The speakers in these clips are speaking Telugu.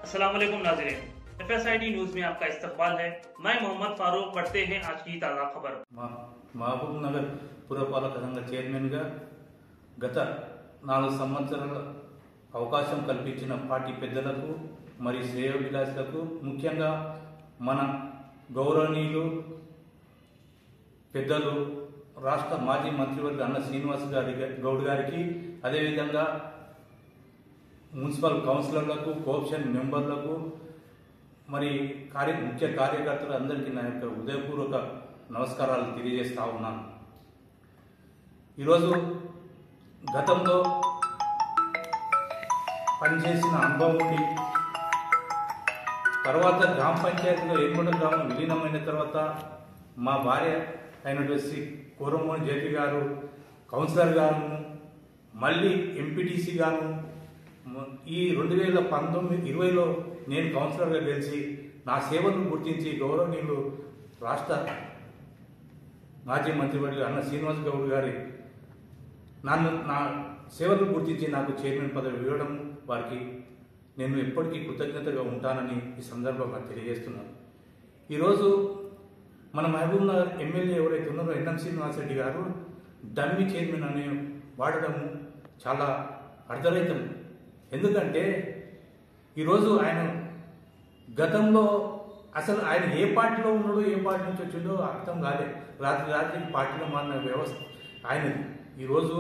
अस्सलाम वालेकुम नाज़रीन, FSID न्यूज में आपका इस्तकबाल है। मैं मोहम्मद फारूक। पढ़ते हैं आज की ताज़ा खबर। మహబూబ్ నగర్ పురపాలక సంఘ చైర్మన్గా గత 4 సంవత్సరాల అవకాశం కల్పించిన పార్టీ పెద్దలకు మరియు శ్రేయోభిలాషులకు, ముఖ్యంగా మన గౌరవనీయులు పెద్దలు రాష్ట్ర మాజీ మంత్రివర్గ అన్న శ్రీనివాస్ గౌడ్ గారికి, అదేవిధంగా మున్సిపల్ కౌన్సిలర్లకు, కోఆప్షన్ మెంబర్లకు, మరి ముఖ్య కార్యకర్తలు అందరికీ నా యొక్క హృదయపూర్వక నమస్కారాలు తెలియజేస్తా ఉన్నాను. ఈరోజు గతంలో పనిచేసిన అనుభవం ఉండి, తర్వాత గ్రామ పంచాయతీలో ఏర్పడిన గ్రామం విలీనమైన తర్వాత మా భార్య అయినటువంటి కోరమోని జేపీ గారు కౌన్సిలర్ గాను, మళ్ళీ ఎంపీటీసీ గాను, ఈ 2019-20లో నేను కౌన్సిలర్గా గెలిచి నా సేవలను గుర్తించి గౌరవనీయులు రాష్ట్ర మాజీ మంత్రివర్గ అన్న శ్రీనివాస్ గౌడ్ గారి నా సేవలను గుర్తించి నాకు చైర్మన్ పదవి ఇవ్వడం, వారికి నేను ఎప్పటికీ కృతజ్ఞతగా ఉంటానని ఈ సందర్భంగా తెలియజేస్తున్నాను. ఈరోజు మన మహబూబ్ నగర్ ఎమ్మెల్యే ఎవరైతే ఉన్నారో ఎన్ఎం శ్రీనివాస్ రెడ్డి గారు డమ్మీ చైర్మన్ అని వాడడం చాలా అర్థరహితం. ఎందుకంటే ఈరోజు ఆయన గతంలో అసలు ఆయన ఏ పార్టీలో ఉన్నాడో, ఏ పార్టీ నుంచి వచ్చిండో అర్థం కాలేదు. రాత్రి పార్టీలో మారిన వ్యవస్థ ఆయనది. ఈరోజు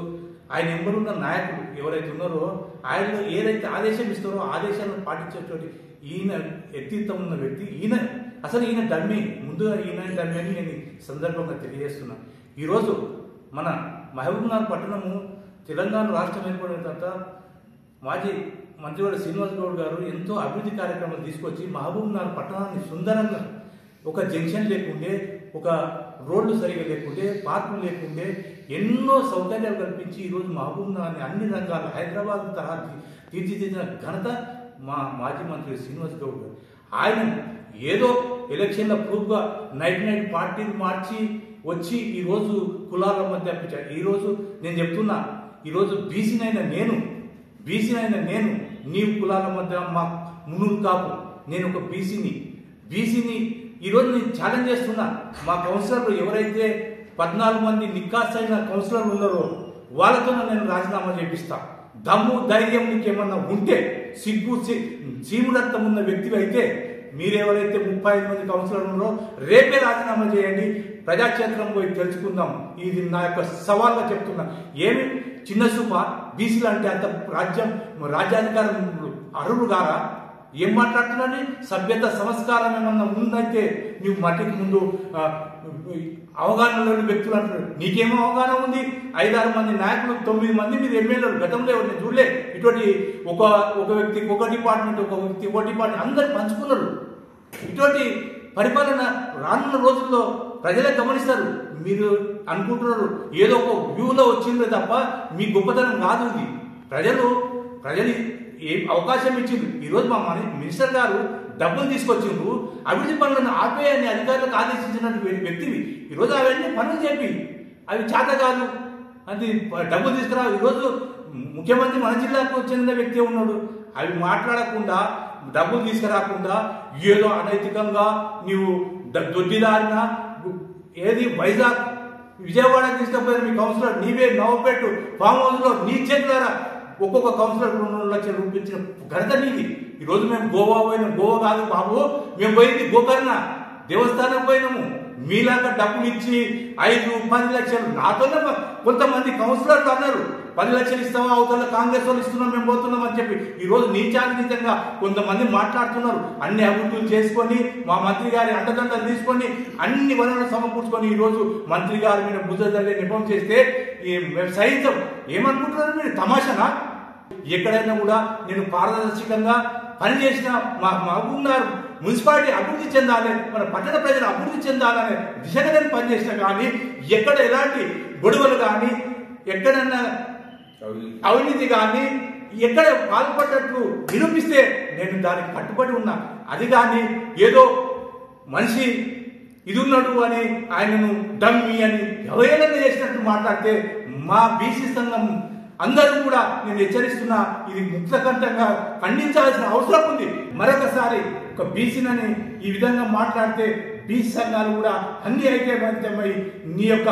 ఆయన ఎంబడున్న నాయకులు ఎవరైతే ఉన్నారో ఆయనలో ఏదైతే ఆదేశం ఇస్తారో ఆదేశాలను పాటించేటువంటి ఈయన వ్యక్తిత్వం ఉన్న వ్యక్తి ఈయన డమ్మీ. ముందుగా ఈయన డమ్మీ అని నేను సందర్భంగా తెలియజేస్తున్నాను. ఈరోజు మన మహబూబ్నగర్ పట్టణము తెలంగాణ రాష్ట్రం ఏర్పడిన తర్వాత మాజీ మంత్రివర్గ శ్రీనివాస్ గౌడ్ గారు ఎంతో అభివృద్ధి కార్యక్రమాలు తీసుకొచ్చి మహబూబ్నగర్ పట్టణాన్ని సుందరంగా, ఒక జంక్షన్ లేకుండే, ఒక రోడ్లు సరిగా లేకుండే, పార్కులు లేకుండే, ఎన్నో సౌకర్యాలు కల్పించి ఈరోజు మహబూబ్నగర్ని అన్ని రంగాలు హైదరాబాద్ తరహా తీర్చిదిద్దిన ఘనత మా మాజీ మంత్రి శ్రీనివాస్ గౌడ్ గారు. ఆయన ఏదో ఎలక్షన్ల ప్రూఫ్గా నైట్ పార్టీలు మార్చి వచ్చి ఈరోజు కులాల మధ్య అప్పించారు. ఈరోజు నేను చెప్తున్నా, ఈరోజు బీసీనైనా నేను నీవు కులాల మధ్య మా మునులు కాపు, నేను ఒక బీసీని ఈరోజు నేను ఛాలెంజ్ చేస్తున్నా. మా కౌన్సిలర్లు ఎవరైతే 14 మంది నిక్కాసైన కౌన్సిలర్లు ఉన్నారో వాళ్ళతో నేను రాజీనామా చేపిస్తా. దమ్ము ధైర్యం నీకేమన్నా ఉంటే, సీముడత్తం ఉన్న వ్యక్తి అయితే, మీరెవరైతే 35 మంది కౌన్సిలర్లు ఉన్నారో రేపే రాజీనామా చేయండి. ప్రజాక్షేత్రం పోయి తెలుసుకుందాం. ఇది నా యొక్క సవాల్గా చెప్తున్నా. ఏమి చిన్న చూప బీసీలు అంటే అంత రాజ్యాధికారం అర్హులు గారా? ఏం మాట్లాడుతున్నాని? సభ్యత సంస్కారం ఏమన్నా ఉందంటే నువ్వు మట్టికి ముందు అవగాహన లేని వ్యక్తులు అంటున్నారు. నీకేమో అవగాహన ఉంది? 5-6 మంది నాయకులు, 9 మంది మీరు ఎమ్మెల్యేలు గతంలో ఎవరిని చూడలే. ఇటువంటి ఒక వ్యక్తికి ఒక డిపార్ట్మెంట్, ఒక వ్యక్తి ఒక డిపార్ట్మెంట్ అందరు పంచుకున్నారు. ఇటువంటి పరిపాలన రానున్న రోజుల్లో ప్రజలే గమనిస్తారు. మీరు అనుకుంటున్నారు ఏదో ఒక వ్యూలో వచ్చిందే తప్ప మీ గొప్పతనం కాదు ఇది. ప్రజలు ఏ అవకాశం ఇచ్చింది. ఈరోజు మా మినిస్టర్ గారు డబ్బులు తీసుకొచ్చిండ్రు, అభివృద్ధి పనులను ఆపేయని అధికారులకు ఆదేశించినటువంటి వ్యక్తివి. ఈరోజు అవన్నీ పనులు చెప్పి అవి చేత కాదు అది డబ్బులు తీసుకురా. ఈరోజు ముఖ్యమంత్రి మన జిల్లాకు చెందిన వ్యక్తి ఉన్నాడు. అవి మాట్లాడకుండా, డబ్బులు తీసుకురాకుండా ఏదో అనైతికంగా నీవు దొడ్డిదారిన ఏది వైజాగ్ విజయవాడ తీసుకుపోయిన మీ కౌన్సిలర్ నీవే నవపేట ఫామ్ హౌస్లో నీ చేతులారా ఒక్కొక్క కౌన్సిలర్ 2 లక్షలు రూపించిన ఘనత నీది. ఈరోజు మేము గోవా పోయినాం. గోవా కాదు బాబు, మేము పోయింది గోకర్ణ దేవస్థానం పోయినాము. మీలాగా డబ్బులు ఇచ్చి 5-10 లక్షలు నాతోనే కొంతమంది కౌన్సిలర్లు అన్నారు 10 లక్షలు ఇస్తావా, అవతల కాంగ్రెస్ వాళ్ళు ఇస్తున్నాం, మేము పోతున్నాం అని చెప్పి. ఈరోజు నీచానితంగా కొంతమంది మాట్లాడుతున్నారు. అన్ని అభివృద్ధులు చేసుకొని మా మంత్రి గారి అండదండలు తీసుకొని అన్ని వనరులు సమకూర్చుకొని ఈరోజు మంత్రి గారి మీద బుద్ధదల్లే నిపం చేస్తే సైతం ఏమనుకుంటున్నారు మీరు? తమాషనా? ఎక్కడైనా కూడా నేను పారదర్శకంగా పనిచేసిన మా మహబూబ్నగర్ మున్సిపాలిటీ అభివృద్ధి చెందాలి, మన పట్టణ ప్రజలు అభివృద్ధి చెందాలనే దిశగా నేను పనిచేసిన, కానీ ఎక్కడ ఎలాంటి గొడవలు కానీ, ఎక్కడన్నా అవినీతి కానీ ఎక్కడ పాల్పడ్డట్లు నిరూపిస్తే నేను దానికి కట్టుబడి ఉన్నా. అది కానీ ఏదో మనిషి ఇది ఉన్నాడు అని ఆయనను డమ్మీ అని ఎవరైనా చేసినట్టు మాట్లాడితే మా బీసీ సంఘం అందరూ కూడా నేను హెచ్చరిస్తున్నా, ఇది ముక్తకంఠంగా ఖండించాల్సిన అవసరం ఉంది. మరొక ఒక్కసారి ఒక బీసీనని ఈ విధంగా మాట్లాడితే బీసీ సంఘాలు కూడా అన్ని ఐక్యమత్యమై నీ యొక్క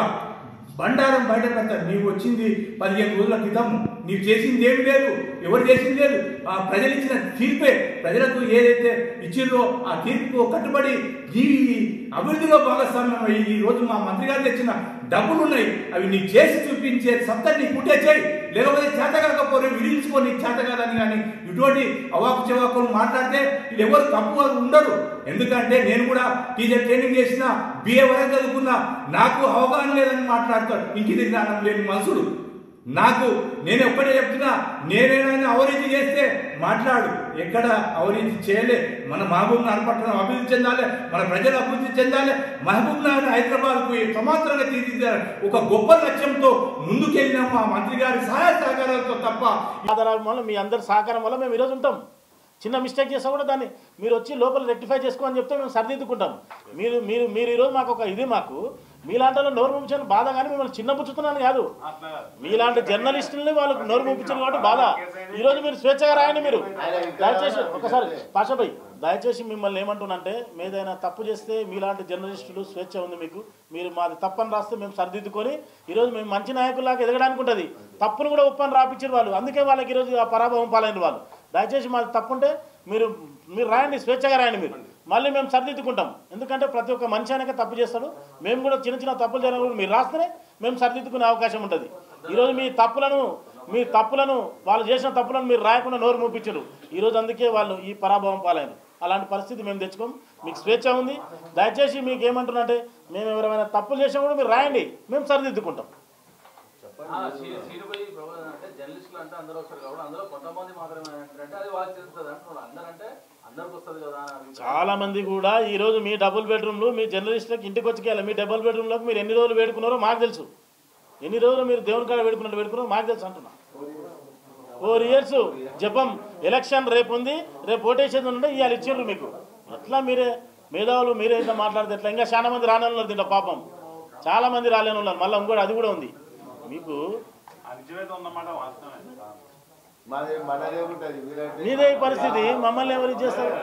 బండారం బయట పెడతారు. నీవు వచ్చింది 15 రోజుల క్రితం, నీవు చేసింది ఏమి లేదు, ఎవరు చేసింది లేదు. ఆ ప్రజలు ఇచ్చిన తీర్పే, ప్రజలకు ఏదైతే ఇచ్చిందో ఆ తీర్పు కట్టుబడి ఈ అభివృద్ధిలో భాగస్వామ్యం అయ్యి ఈ రోజు మా మంత్రి గారు తెచ్చిన డబ్బులు ఉన్నాయి, అవి నీకు చేసి చూపించే సత్తా నీ పుట్టే చేయి, లేకపోతే చేత కాకపోతే విధించుకో, నీకు చేత కాదని. కానీ ఇటువంటి అవాకు చెవాకులు మాట్లాడితే వీళ్ళు ఎవరు తప్పు ఉండరు. ఎందుకంటే నేను కూడా టీచర్ ట్రైనింగ్ చేసిన, బిఏ వరకు చదువుకున్నా, నాకు అవగాహన లేదని మాట్లాడతాడు ఇంకిది జ్ఞానం లేని మనుషుడు. నేను ఒక్కటే చెప్తున్నా, నేనేమైనా అవినీతి చేస్తే మాట్లాడు, ఎక్కడ అవినీతి చేయలే. మన మహబూబ్ నగర్ పట్టణం అభివృద్ధి చెందాలి, మన ప్రజలు అభివృద్ధి చెందాలి. మహబూబ్ నగర్ హైదరాబాద్కు సమాంతరంగా తీర్చిదిద్దాలి ఒక గొప్ప లక్ష్యంతో ముందుకెళ్ళినాం మా మంత్రి గారి సహాయ సహకారాలతో తప్ప. ఆధారం వల్ల మీ అందరి సహకారం వల్ల మేము ఈరోజు ఉంటాం. చిన్న మిస్టేక్ చేస్తే కూడా దాన్ని మీరు వచ్చి లోపల రెక్టిఫై చేసుకోమని చెప్తే మేము సరిదిద్దుకుంటాం. మీరు మీరు మీరు ఈరోజు మాకు ఒక ఇది, మాకు మీలాంటి వాళ్ళు నోరు పంపించని బాధ, కానీ మిమ్మల్ని చిన్న పుచ్చుతున్నాను కాదు. మీలాంటి జర్నలిస్టులని వాళ్ళకి నోరు పంపించారు కాబట్టి బాధ. ఈరోజు మీరు స్వేచ్ఛగా రాయండి. మీరు దయచేసి ఒకసారి పాషాభాయ్, దయచేసి మిమ్మల్ని ఏమంటున్నంటే, మీదైనా తప్పు చేస్తే మీలాంటి జర్నలిస్టులు స్వేచ్ఛ ఉంది మీకు. మీరు మాది తప్పని రాస్తే మేము సరిదిద్దుకొని ఈరోజు మేము మంచి నాయకుల్లాగా ఎదగడానికి ఉంటుంది. తప్పును కూడా ఒప్పని రాపించారు వాళ్ళు, అందుకే వాళ్ళకి ఈరోజు ఆ పరాభవం పాలైన వాళ్ళు. దయచేసి మాది తప్పుంటే మీరు రాయండి, స్వేచ్ఛగా రాయండి. మీరు మళ్ళీ మేము సరిదిద్దుకుంటాం. ఎందుకంటే ప్రతి ఒక్క మనిషి అనేక తప్పు చేస్తాడు. మేము కూడా చిన్న చిన్న తప్పులు చేయడం మీరు రాస్తేనే మేము సరిదిద్దుకునే అవకాశం ఉంటుంది. ఈరోజు మీ తప్పులను వాళ్ళు చేసిన తప్పులను మీరు రాయకుండా నోరు మూపించరు. ఈరోజు అందుకే వాళ్ళు ఈ పరాభవం పాలైన. అలాంటి పరిస్థితి మేము తెచ్చుకోం. మీకు స్వేచ్ఛ ఉంది. దయచేసి మీకు ఏమంటున్నంటే, మేము ఎవరైనా తప్పులు చేసినా కూడా మీరు రాయండి, మేము సరిదిద్దుకుంటాం. జర్నలిస్టులు అంటే అందరూ వస్తారు కాబట్టి అందులో కొంతమంది మాత్రమే అంటే అది వాళ్ళకి తెలుస్తుంది అంటున్నారు. అందరంటే అందరికి వస్తుంది కదా. చాలా మంది కూడా ఈరోజు మీ డబుల్ బెడ్రూమ్లు మీ జర్నలిస్టులకు ఇంటికి వచ్చి మీ డబుల్ బెడ్రూమ్లోకి మీరు ఎన్ని రోజులు వేడుకున్నారో మాకు తెలుసు. ఎన్ని రోజులు మీరు దేవుని కాడ వేడుకున్నారో మాకు తెలుసు అంటున్నా. 4 years జపం. ఎలక్షన్ రేపు ఉంది, రేపు ఓటేసేది ఉంటే ఇవాళ ఇచ్చిండ్రు మీకు. ఎట్లా మీరే మేధావులు మీరే ఇంత మాట్లాడితే ఎట్లా? ఇంకా చాలా మంది రాని ఉన్నారు దీంట్లో, పాపం చాలా మంది రాలేని ఉన్నారు. మళ్ళీ ఇంకోటి అది కూడా ఉంది మీకు. మీదే పరిస్థితి, మమ్మల్ని ఎవరు చేస్తారు?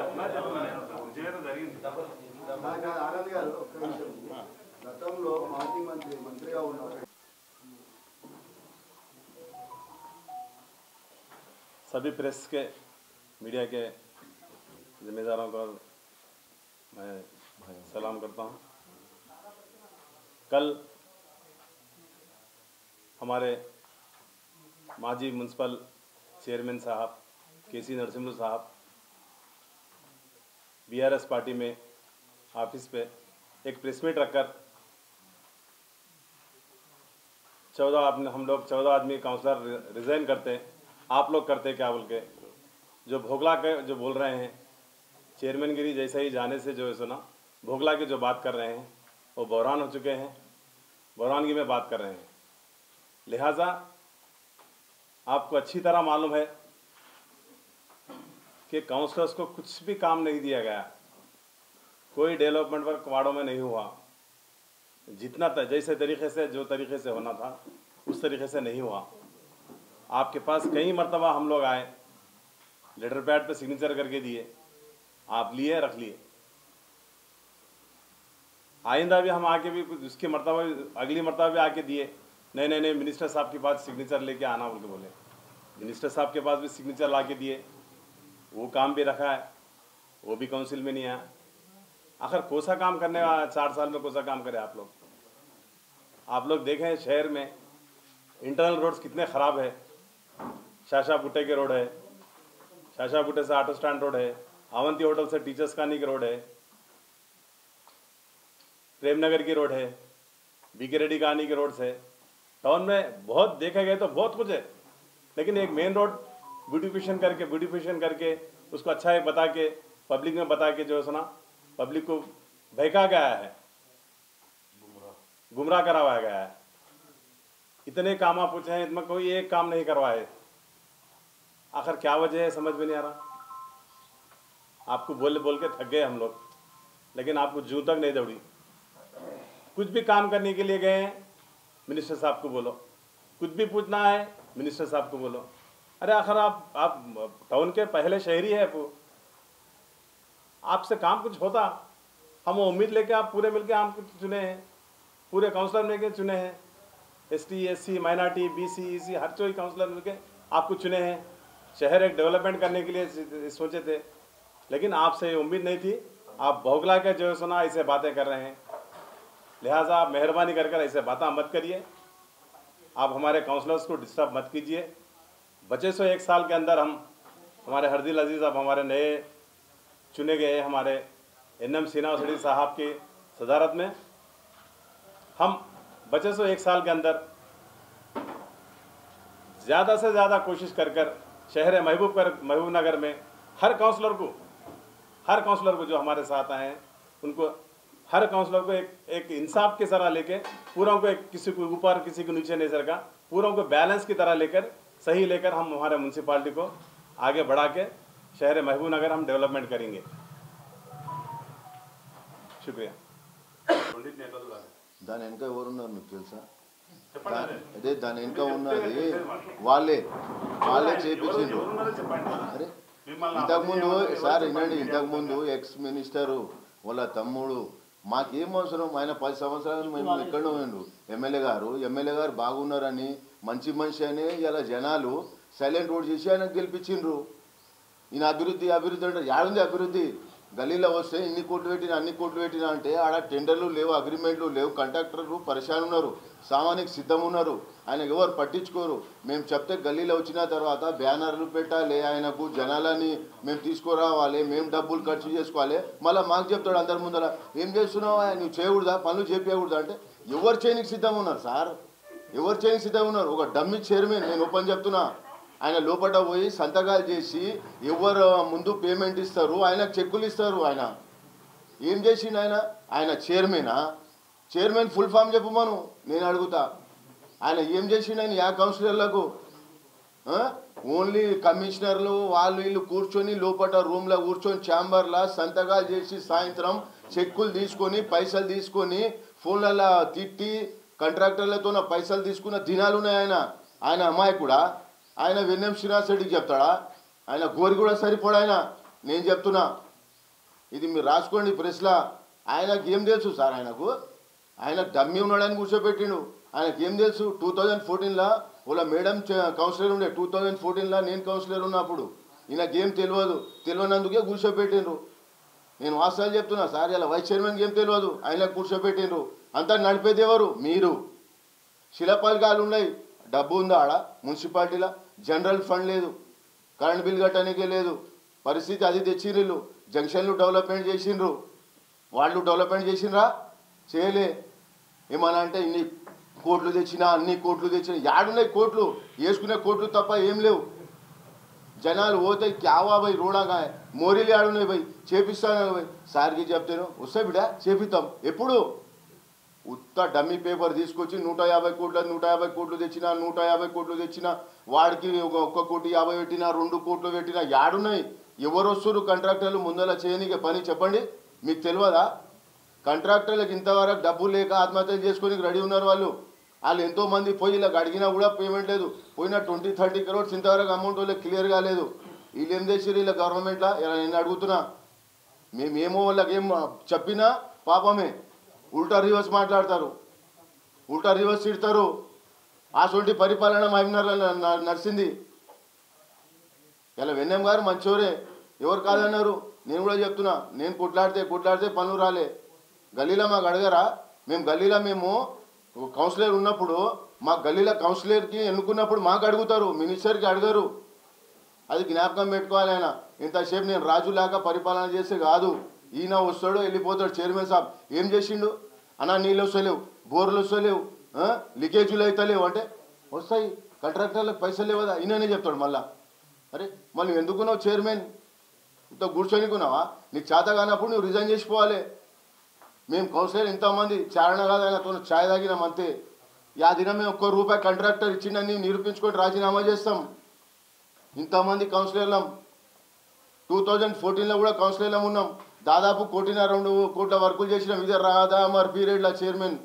सभी प्रेस के मीडिया के जिम्मेदारों को मैं सलाम करता हूं। कल हमारे माजी म्यूनसिपल चेयरमैन साहब केसी नरसिम्हा साहब बीआरएस पार्टी में ऑफिस पे एक प्रेस मीट रखकर 14 हम लोग 14 आदमी काउंसलर रिज़ाइन करते हैं, आप लोग करते क्या बोल के जो भोगला के जो बोल रहे हैं, चेयरमैनगिरी जैसे ही जाने से जो है सुना भोगला के जो बात कर रहे हैं वो बहरान हो चुके हैं, बहरानगी में बात कर रहे हैं। लिहाजा आपको अच्छी तरह मालूम है कि काउंसलर्स को कुछ भी काम नहीं दिया गया, कोई डेवलपमेंट वर्क वार्डों में नहीं हुआ। जितना जैसे तरीके से जो तरीके से होना था उस तरीके से नहीं हुआ। आपके पास कई मरतबा हम लोग आए, लेटर पैड पे सिग्नेचर करके दिए, आप लिए रख लिए। आइंदा भी हम आके भी उसके मरतबा अगली मरतबा भी आके दिए, नहीं मिनिस्टर साहब के पास सिग्नेचर लेके आना बोल के बोले। मिनिस्टर साहब के पास भी सिग्नेचर ला के दिए, वो काम भी रखा है, वो भी काउंसिल में नहीं आया। आखिर कौन सा काम करने वाला 4 साल में कौन सा काम करे आप लोग देखें शहर में इंटरनल रोड्स कितने ख़राब है। शाशा बुट्टे के रोड है, शाशा बुट्टे से ऑटो स्टैंड रोड है, अवंती होटल से टीचर्स कॉलोनी की रोड है, प्रेमनगर की रोड है, बीके रेड्डी कॉलोनी की रोड से टाउन में बहुत देखे गए तो बहुत कुछ है। लेकिन एक मेन रोड ब्यूटिफिकेशन करके उसको अच्छा है बता के पब्लिक में बता के जो है सुना पब्लिक को बहका गया है, गुमराह करवाया गया है। इतने काम आप पूछे हैं, इसमें कोई एक काम नहीं करवाए। आखिर क्या वजह है समझ में नहीं आ रहा। आपको बोल के थक गए हम लोग, लेकिन आपको जूं तक नहीं दौड़ी। कुछ भी काम करने के लिए गए हैं मिनिस्टर साहब को बोलो, कुछ भी पूछना है मिनिस्टर साहब को बोलो। अरे आखिर आप टाउन के पहले शहरी है, आपसे काम कुछ होता, हम वो उम्मीद लेके आप पूरे मिलके हमको चुने हैं, पूरे काउंसलर मिलके चुने हैं, ST SC minority BC EC हर कोई काउंसलर मिलके आपको चुने हैं। शहर एक डेवलपमेंट करने के लिए सोचे थे, लेकिन आपसे उम्मीद नहीं थी। आप बौखला के जो सुना ऐसे बातें कर रहे हैं, लिहाजा आप मेहरबानी कर ऐसे बातें मत करिए। आप हमारे काउंसलर्स को डिस्टर्ब मत कीजिए। बचे सो 1 साल के अंदर हमारे हरदिल अजीज़ अब हमारे नए चुने गए हमारे NM सीनावसड़ी साहब की सदारत में हम बचे सो 1 साल के अंदर ज़्यादा से ज़्यादा कोशिश कर शहर महबूब नगर में हर काउंसलर को जो हमारे साथ आए हैं उनको हर काउंसलर को एक इंसाफ की तरह लेके पूरों को किसी को ऊपर किसी को नीचे नहीं सरका, पूरों को बैलेंस की तरह लेकर सही लेकर हम हमारे म्यूनसिपालिटी को आगे बढ़ा के शहर महबूब नगर हम डेवलपमेंट करेंगे। शुक्रिया। దాని వెనక ఎవరున్నారు మీకు తెలుసా? అదే దాని వెనక ఉన్నది వాళ్ళే చేపించిండ్రు. అరే ఇంతకుముందు సార్ వినండి, ఇంతకుముందు ఎక్స్ మినిస్టరు వాళ్ళ తమ్ముడు మాకేం అవసరం, ఆయన 10 సంవత్సరాలు మేము ఎక్కడో పోయిండ్రు. ఎమ్మెల్యే గారు బాగున్నారని మంచి మనిషి అని ఇలా జనాలు సైలెంట్ ఓట్ చేసి ఆయన గెలిపించిండ్రు. ఈయన అభివృద్ధి అంటే యాడుంది అభివృద్ధి? గల్లీలో వస్తే ఇన్ని కోట్లు పెట్టినా అన్ని కోట్లు పెట్టినా అంటే ఆడ టెండర్లు లేవు, అగ్రిమెంట్లు లేవు, కాంట్రాక్టర్లు పరిశాన్ ఉన్నారు, సామానికి సిద్ధం ఉన్నారు. ఆయనకు ఎవరు పట్టించుకోరు. మేము చెప్తే గల్లీలో వచ్చిన తర్వాత బ్యానర్లు పెట్టాలి, ఆయనకు జనాలని మేము తీసుకురావాలి, మేము డబ్బులు ఖర్చు చేసుకోవాలి. మళ్ళీ మాకు చెప్తాడు అందరి ముందర, ఏం చేస్తున్నావు నువ్వు చేయకూడదా, పనులు చేపించకూడదా అంటే ఎవరు చేయనికి సిద్ధం ఉన్నారు సార్, ఎవరు చేయనికి సిద్ధం ఉన్నారు? ఒక డమ్మి చైర్మన్, నేను ఓపెన్ చెప్తున్నా, ఆయన లోపల పోయి సంతకాలు చేసి ఎవరు ముందు పేమెంట్ ఇస్తారు ఆయనకు చెక్కులు ఇస్తారు. ఆయన ఏం చేసిండు? ఆయన చైర్మన్ ఫుల్ ఫామ్ చెప్పమను, నేను అడుగుతా. ఆయన ఏం చేసిండు? ఆయన కౌన్సిలర్లకు ఓన్లీ కమిషనర్లు వాళ్ళు వీళ్ళు కూర్చొని లోపల రూమ్లో కూర్చొని ఛాంబర్లో సంతకాలు చేసి సాయంత్రం చెక్కులు తీసుకొని పైసలు తీసుకొని ఫోన్లలో తిట్టి కాంట్రాక్టర్లతో పైసలు తీసుకున్న దినాలు ఉన్నాయి. ఆయన అమ్మాయి కూడా ఆయన NM శ్రీనివాసరెడ్డికి చెప్తాడా? ఆయన గోరి కూడా సరిపోడు. నేను చెప్తున్నా, ఇది మీరు రాసుకోండి ప్రెస్లా. ఆయనకు ఏం తెలుసు సార్? ఆయన డమ్మి ఉన్నాడని కూర్చోబెట్టిండు. ఆయనకి ఏం తెలుసు? 2014లో వాళ్ళ మేడం కౌన్సిలర్ ఉండే, 2014లో నేను కౌన్సిలర్ ఉన్నప్పుడు. ఈయనకేం తెలియనందుకే కూర్చోబెట్టిండ్రు. నేను వాస్తవాలు చెప్తున్నా సార్. ఇలా వైస్ చైర్మన్కి ఏం తెలియదు, ఆయనకు కూర్చోబెట్టిండ్రు. అంతా నడిపేది ఎవరు? మీరు. శిలాపలకాలు ఉన్నాయి, డబ్బు ఉందా ఆడ మున్సిపాలిటీలో? జనరల్ ఫండ్ లేదు, కరెంట్ బిల్ కట్టడానికే లేదు. పరిస్థితి అది తెచ్చిండ్రు. జంక్షన్లు డెవలప్మెంట్ చేసిండ్రు. వాళ్ళు డెవలప్మెంట్ చేసిండ్రా? చేయలే. ఏమన్నా అంటే ఇన్ని కోట్లు తెచ్చినా అన్ని కోట్లు తెచ్చినా యాడున్నాయి కోట్లు? వేసుకునే కోట్లు తప్ప ఏం లేవు. జనాలు పోతే క్యావా పోయి రోడాగా మోరీలు ఆడున్నాయి పోయి చేపిస్తాను పోయి సార్కి చెప్తాను వస్తాయి బిడ్డ చేపిస్తాం. ఎప్పుడు? ఉత్త డమ్మీ పేపర్ తీసుకొచ్చి 150 కోట్లు తెచ్చినా 150 కోట్లు తెచ్చినా వాడికి 1 కోటి 50 పెట్టినా 2 కోట్లు పెట్టినా యాడున్నాయి? ఎవరు వస్తారు కాంట్రాక్టర్లు ముందర చేయనీకే పని? చెప్పండి, మీకు తెలియదా? కాంట్రాక్టర్లకు ఇంతవరకు డబ్బులు లేక ఆత్మహత్యలు చేసుకొని రెడీ ఉన్నారు వాళ్ళు ఎంతోమంది. పోయి ఇలా అడిగినా కూడా పేమెంట్ లేదు. పోయిన 20-30 crores ఇంతవరకు అమౌంట్ వాళ్ళకి క్లియర్ కాలేదు. వీళ్ళు ఏం చేసారు ఇలా గవర్నమెంట్లో? ఇలా నేను అడుగుతున్నా. మేమేమో వాళ్ళకి ఏం చెప్పినా పాపమే, ఉల్టా రివర్స్ మాట్లాడతారు, ఉల్టా రివర్స్ తిడతారు. అసొంటి పరిపాలన మహిమనగర్లో నడిచింది. ఇలా NM గారు మంచోరే, ఎవరు కాదన్నారు? నేను కూడా చెప్తున్నా, నేను కొట్లాడితే పనులు రాలే. గల్లీలో మాకు అడగరా? మేము కౌన్సిలర్ ఉన్నప్పుడు మా గల్లీలో కౌన్సిలర్కి ఎన్నుకున్నప్పుడు మాకు అడుగుతారు, మినిస్టర్కి అడగరు. అది జ్ఞాపకం పెట్టుకోవాలి. ఆయన ఇంతసేపు నేను రాజులాగా పరిపాలన చేస్తే కాదు. ఈయన వస్తాడో వెళ్ళిపోతాడు చైర్మన్ సాబ్. ఏం చేసిండు? అన్నా నీళ్ళు వస్తలేవు, బోర్లు వస్తలేవు, లీకేజీలు అవుతలేవు అంటే వస్తాయి. కాంట్రాక్టర్లకు పైసలు లేవదా? ఈయననే చెప్తాడు మళ్ళా. అరే మళ్ళీ ఎందుకున్నావు చైర్మన్? ఇంత కూర్చొనికున్నావా? నీకు చేత కానప్పుడు నువ్వు రిజైన్ చేసిపోవాలి. మేము కౌన్సిలర్ ఇంతమంది చారణ కాదు, ఆయనతో ఛాయ్ తాగినాం అంతే. ఆ దినం మేము ₹1 కాంట్రాక్టర్ ఇచ్చిండని నిరూపించుకొని రాజీనామా చేస్తాం. ఇంతమంది కౌన్సిలర్లం 2014లో కూడా కౌన్సిలర్లం ఉన్నాం. దాదాపు 1.5-2 కోట్ల వర్కులు చేసినాం. ఇదే రాదామర్ పీరియడ్లో చైర్మన్.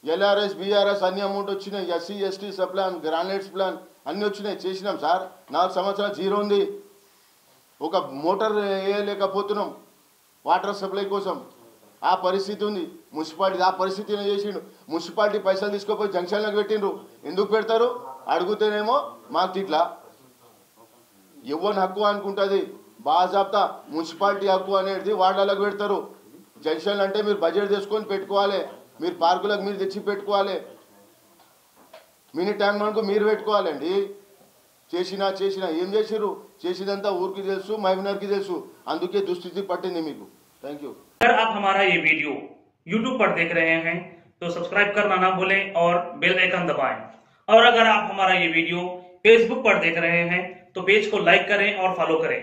LRS BRS అన్ని అమౌంట్ వచ్చినాయి. SC ST sub plan, granites plan అన్నీ వచ్చినాయి, చేసినాం సార్. 4 సంవత్సరాలు జీరో ఉంది. ఒక మోటార్ వేయలేకపోతున్నాం వాటర్ సప్లై కోసం. ఆ పరిస్థితి ఉంది. మున్సిపాలిటీ ఆ పరిస్థితిని చేసిండు. మున్సిపాలిటీ పైసలు తీసుకుపోయి జంక్షన్లకు పెట్టిండ్రు. ఎందుకు పెడతారు? అడుగుతేనేమో మాకు ఇట్లా ఎవరి హక్కు అనుకుంటుంది. బాజాబ్తా మున్సిపాలిటీ హక్కు అనేది వార్డులకు పెడతారు. జంక్షన్లు అంటే మీరు బడ్జెట్ చేసుకొని పెట్టుకోవాలి, మీరు పార్కులకు మీరు తెచ్చి పెట్టుకోవాలి, మినీ ట్యాంక్ మనకు మీరు పెట్టుకోవాలండి. చేసినా ఏం చేసిరు? చేసిదంతా ఊరికి తెలుసు, మహబూబ్నగర్కి తెలుసు. అందుకే దుస్థితి పట్టింది మీకు. Thank you. अगर आप हमारा ये वीडियो YouTube पर देख रहे हैं तो सब्सक्राइब करना ना भूलें और बेल आइकन दबाएं। और अगर आप हमारा ये वीडियो Facebook पर देख रहे हैं तो पेज को लाइक करें और फॉलो करें।